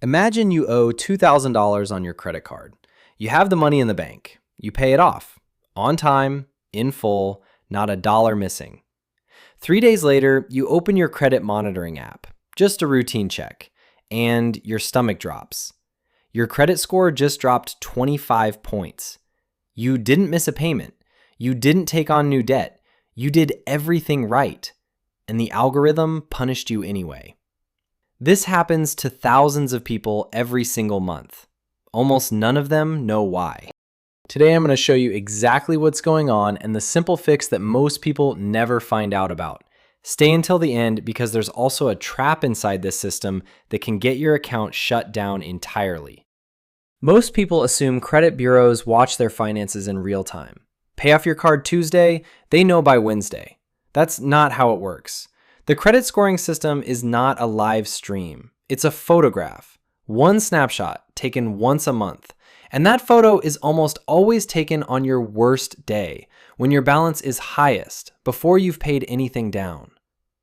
Imagine you owe $2,000 on your credit card. You have the money in the bank. You pay it off. On time, in full, not a dollar missing. 3 days later, you open your credit monitoring app. Just a routine check. And your stomach drops. Your credit score just dropped 25 points. You didn't miss a payment. You didn't take on new debt. You did everything right. And the algorithm punished you anyway. This happens to thousands of people every single month. Almost none of them know why. Today I'm going to show you exactly what's going on and the simple fix that most people never find out about. Stay until the end because there's also a trap inside this system that can get your account shut down entirely. Most people assume credit bureaus watch their finances in real time. Pay off your card Tuesday, they know by Wednesday. That's not how it works. The credit scoring system is not a live stream. It's a photograph, one snapshot taken once a month. And that photo is almost always taken on your worst day, when your balance is highest, before you've paid anything down.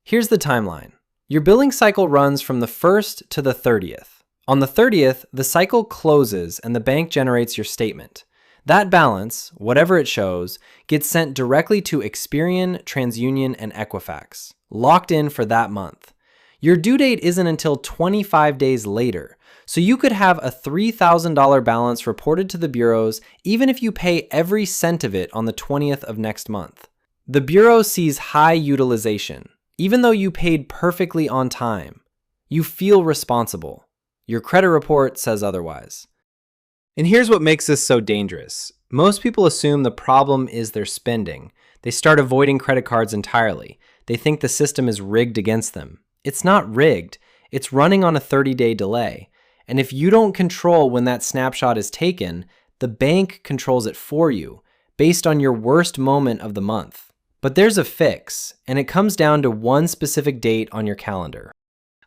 Here's the timeline. Your billing cycle runs from the 1st to the 30th. On the 30th, the cycle closes and the bank generates your statement. That balance, whatever it shows, gets sent directly to Experian, TransUnion, and Equifax, locked in for that month. Your due date isn't until 25 days later, so you could have a $3,000 balance reported to the bureaus even if you pay every cent of it on the 20th of next month. The bureau sees high utilization, even though you paid perfectly on time. You feel responsible. Your credit report says otherwise. And here's what makes this so dangerous. Most people assume the problem is their spending. They start avoiding credit cards entirely. They think the system is rigged against them. It's not rigged. It's running on a 30-day delay. And if you don't control when that snapshot is taken, the bank controls it for you, based on your worst moment of the month. But there's a fix, and it comes down to one specific date on your calendar.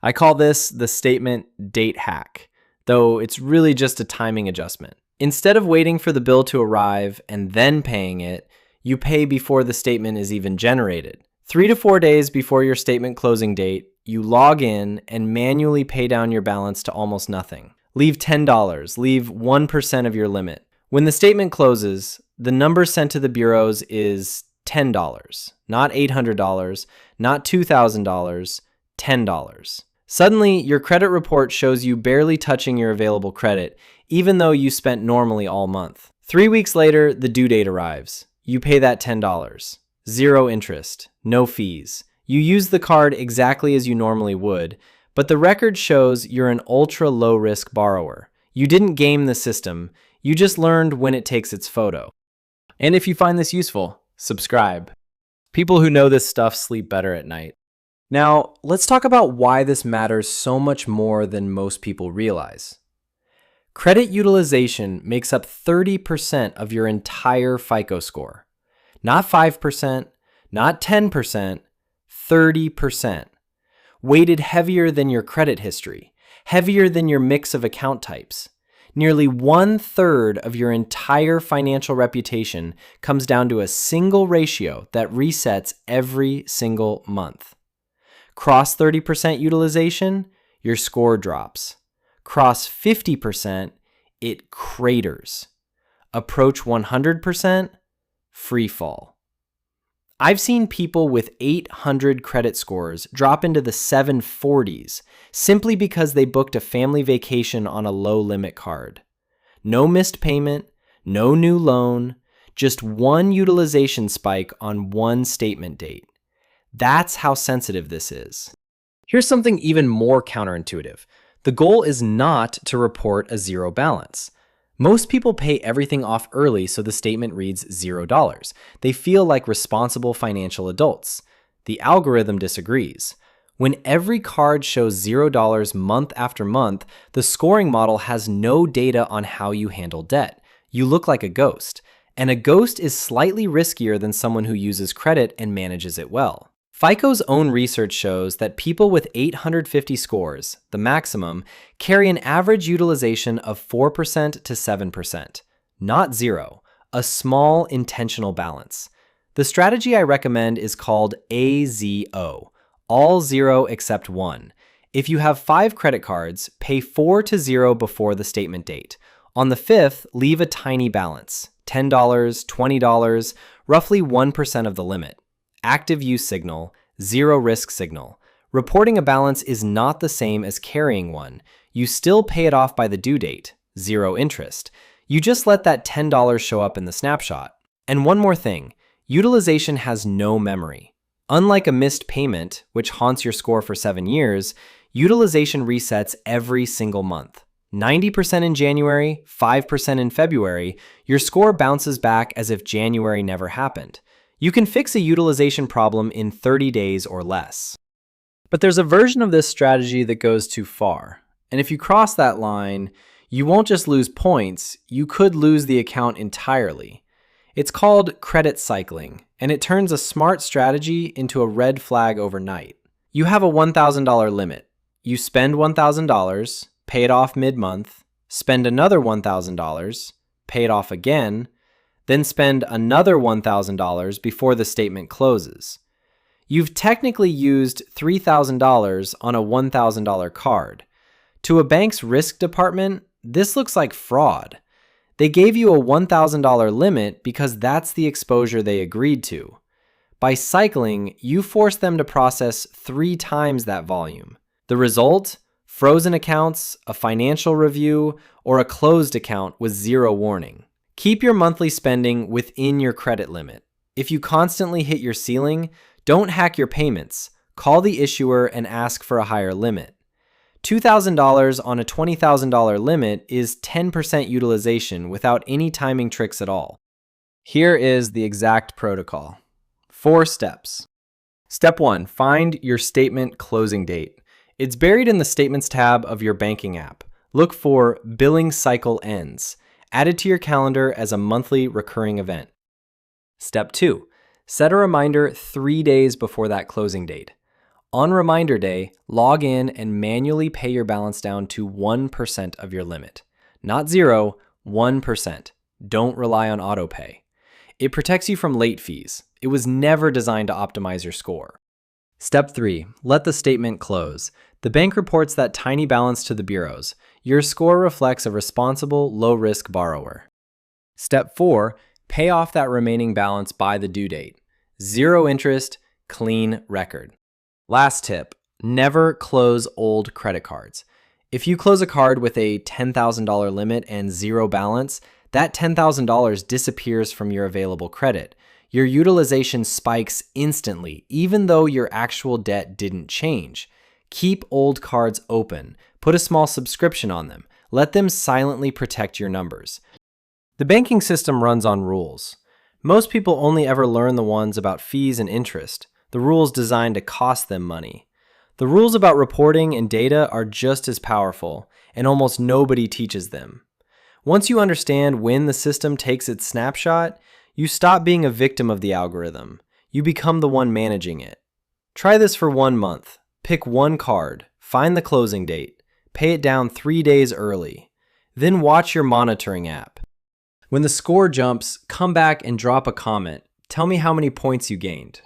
I call this the statement date hack, though it's really just a timing adjustment. Instead of waiting for the bill to arrive and then paying it, you pay before the statement is even generated. 3 to 4 days before your statement closing date, you log in and manually pay down your balance to almost nothing. Leave $10, leave 1% of your limit. When the statement closes, the number sent to the bureaus is $10, not $800, not $2,000, $10. Suddenly, your credit report shows you barely touching your available credit, even though you spent normally all month. 3 weeks later, the due date arrives. You pay that $10. Zero interest, no fees. You use the card exactly as you normally would, but the record shows you're an ultra low risk borrower. You didn't game the system, you just learned when it takes its photo. And if you find this useful, subscribe. People who know this stuff sleep better at night. Now, let's talk about why this matters so much more than most people realize. Credit utilization makes up 30% of your entire FICO score. Not 5%, not 10%, 30%. Weighted heavier than your credit history, heavier than your mix of account types. Nearly 1/3 of your entire financial reputation comes down to a single ratio that resets every single month. Cross 30% utilization, your score drops. Cross 50%, it craters. Approach 100%, free fall. I've seen people with 800 credit scores drop into the 740s simply because they booked a family vacation on a low limit card. No missed payment, no new loan, just one utilization spike on one statement date. That's how sensitive this is. Here's something even more counterintuitive. The goal is not to report a zero balance. Most people pay everything off early so the statement reads $0. They feel like responsible financial adults. The algorithm disagrees. When every card shows $0 month after month, the scoring model has no data on how you handle debt. You look like a ghost. And a ghost is slightly riskier than someone who uses credit and manages it well. FICO's own research shows that people with 850 scores, the maximum, carry an average utilization of 4% to 7%, not zero, a small intentional balance. The strategy I recommend is called AZO, all zero except one. If you have 5 credit cards, pay 4 to 0 before the statement date. On the 5th, leave a tiny balance, $10, $20, roughly 1% of the limit. Active use signal, zero risk signal. Reporting a balance is not the same as carrying one. You still pay it off by the due date, zero interest. You just let that $10 show up in the snapshot. And one more thing, utilization has no memory. Unlike a missed payment, which haunts your score for 7 years, utilization resets every single month. 90% in January, 5% in February, your score bounces back as if January never happened. You can fix a utilization problem in 30 days or less. But there's a version of this strategy that goes too far. And if you cross that line, you won't just lose points, you could lose the account entirely. It's called credit cycling, and it turns a smart strategy into a red flag overnight. You have a $1,000 limit. You spend $1,000, pay it off mid-month, spend another $1,000, pay it off again, then spend another $1,000 before the statement closes. You've technically used $3,000 on a $1,000 card. To a bank's risk department, this looks like fraud. They gave you a $1,000 limit because that's the exposure they agreed to. By cycling, you force them to process 3 times that volume. The result? Frozen accounts, a financial review, or a closed account with zero warning. Keep your monthly spending within your credit limit. If you constantly hit your ceiling, don't hack your payments. Call the issuer and ask for a higher limit. $2,000 on a $20,000 limit is 10% utilization without any timing tricks at all. Here is the exact protocol. 4 steps. Step 1, find your statement closing date. It's buried in the Statements tab of your banking app. Look for Billing Cycle Ends. Add it to your calendar as a monthly recurring event. Step 2, set a reminder 3 days before that closing date. On reminder day, log in and manually pay your balance down to 1% of your limit. Not 0, 1%. Don't rely on autopay. It protects you from late fees. It was never designed to optimize your score. Step 3, let the statement close. The bank reports that tiny balance to the bureaus. Your score reflects a responsible, low-risk borrower. Step 4, pay off that remaining balance by the due date. Zero interest, clean record. Last tip, never close old credit cards. If you close a card with a $10,000 limit and zero balance, that $10,000 disappears from your available credit. Your utilization spikes instantly, even though your actual debt didn't change. Keep old cards open. Put a small subscription on them. Let them silently protect your numbers. The banking system runs on rules. Most people only ever learn the ones about fees and interest, the rules designed to cost them money. The rules about reporting and data are just as powerful, and almost nobody teaches them. Once you understand when the system takes its snapshot, you stop being a victim of the algorithm. You become the one managing it. Try this for 1 month. Pick one card, find the closing date, pay it down 3 days early. Then watch your monitoring app. When the score jumps, come back and drop a comment. Tell me how many points you gained.